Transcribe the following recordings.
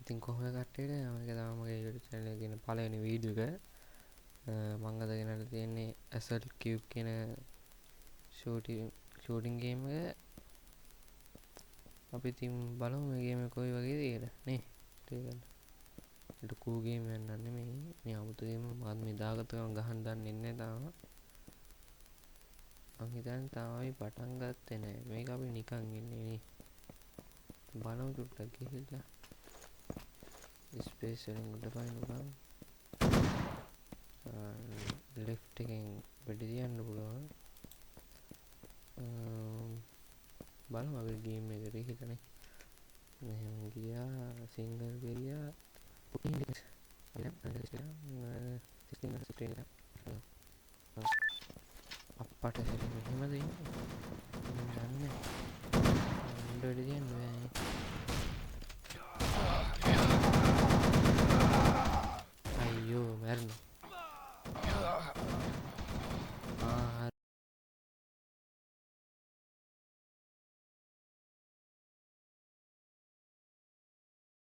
ඉතින් කොහොම කට්ටියට මේක තමයි මගේ YouTube channel එකේ තියෙන පළවෙනි වීඩියෝ එක. මම අද ගෙනල්ලා තියෙන්නේ Assault Cube කියන shooting game එක. අපි ඉතින් බලමු මේ game එක කොයි වගේද කියලා නේ. ඒක කූ game එකක් නන් නෙමෙයි. මේ 아무තු game මාත් මේ දාගත්ත ගමන් ගහන්න දන්නේ නැහැ තාම. මං හිතන්නේ තාම අපි පටන් ගත්තේ නැහැ. මේක අපි නිකන් ඉන්නේ නේ. බලමු චුට්ටක් ගිහිල්ලා ස්පේස් වලින් උඩ පනින්න බලමු. left එකෙන් වෙඩි තියන්න පුළුවන්. බලමු අපි ගේම් එකට ගිහිල්ලානේ. මෙහෙම ගියා සිංගල් ගියා. අප්පට මෙහෙමද ඉන්නේ? මම දන්නේ උඩ වෙඩි තියන්න බෑ. අයියෝ මැරුණා.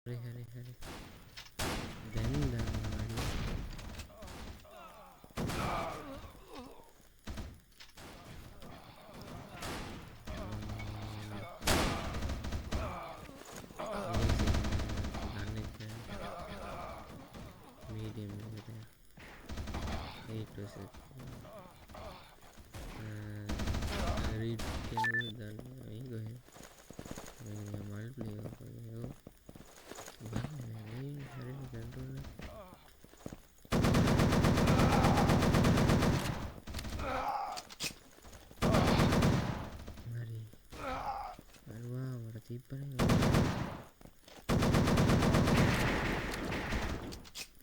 හරි දැන් medium එකට 8% read කියන දන්නේ මේ කොහෙද මේ multiplayer කරේ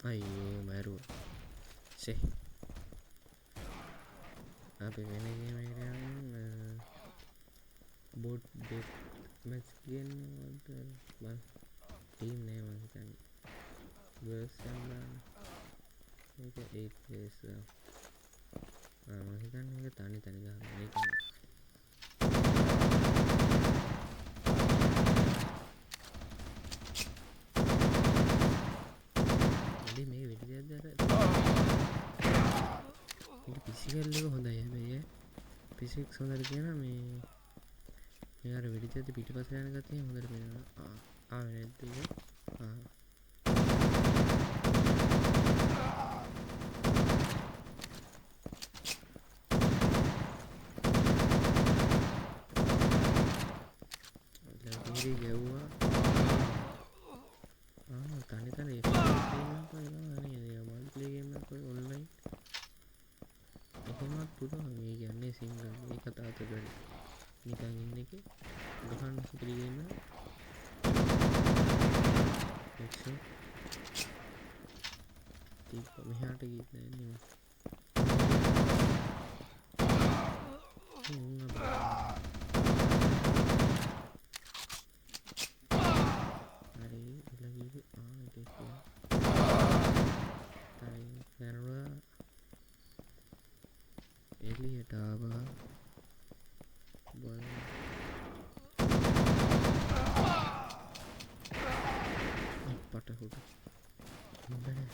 අයියෝ මැරුවා ෂේ අපි වෙන ගේම් එකකට යන්නේ බොට් ඩෙත් මැච් කියනවාද බල ටීම් නෑ මං හිතන්නේ version මේක 8 players මං හිතන්නේ මේක තනි ගහන්න මේක මේ වෙඩි දෙයක් මේක පිසිකල් එක හොඳයි හැබැයි පිසික්ස් හොඳට කියන මේ අර වෙඩි දෙයක් පිටිපස්ස යන ගතිය හොඳට පේනවා ආවේ නැද්ද ඒක ගැව්වා තනි මල්ටිප්ලේයර් ගේම් එකක් ඔන්ලයින් එහෙමත් පුළුවන් මේ කියන්නේ සිංගල් මේ කතාව තුළ නිකන් ඉන්න එකේ ගහන්න සුපිරි ගේම් එකක් ඒක මෙහාට ගිහින් නෑ එලියට ආවා අප්පට හොට බෑ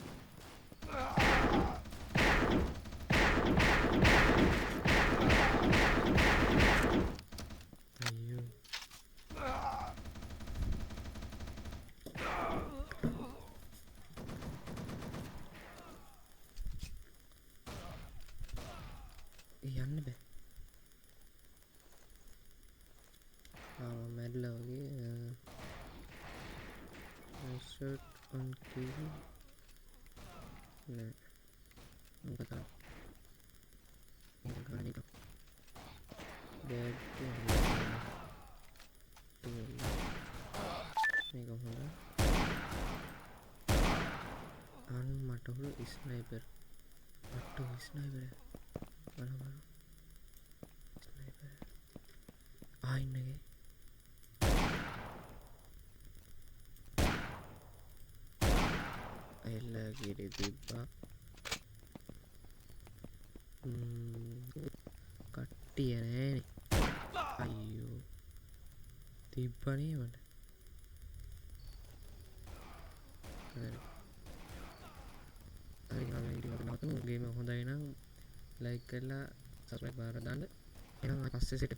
අයියෝ යන්න බෑ මැඩලා වගේ ෂර්ට් ඔන් කිව් නෑ මොකද මේක ගානික බෑඩ් මේක හොඳ අන් මට හොර ස්නයිපර් අට්ටු ස්නයිපර් බලමු ස්නයිපර් ආයින්නගේ එල්ලගිරි තිබ්බා කට්ටිය නෑනේ අයියෝ තිබ්බනේ මට හරි අපි වීඩියෝ එක නවත්තමු. ගේම හොඳයි නම් ලයික් කරලා සබ්ස්ක්‍රයිබ් බාර දාන්න. එහෙනම් පස්සේ සිට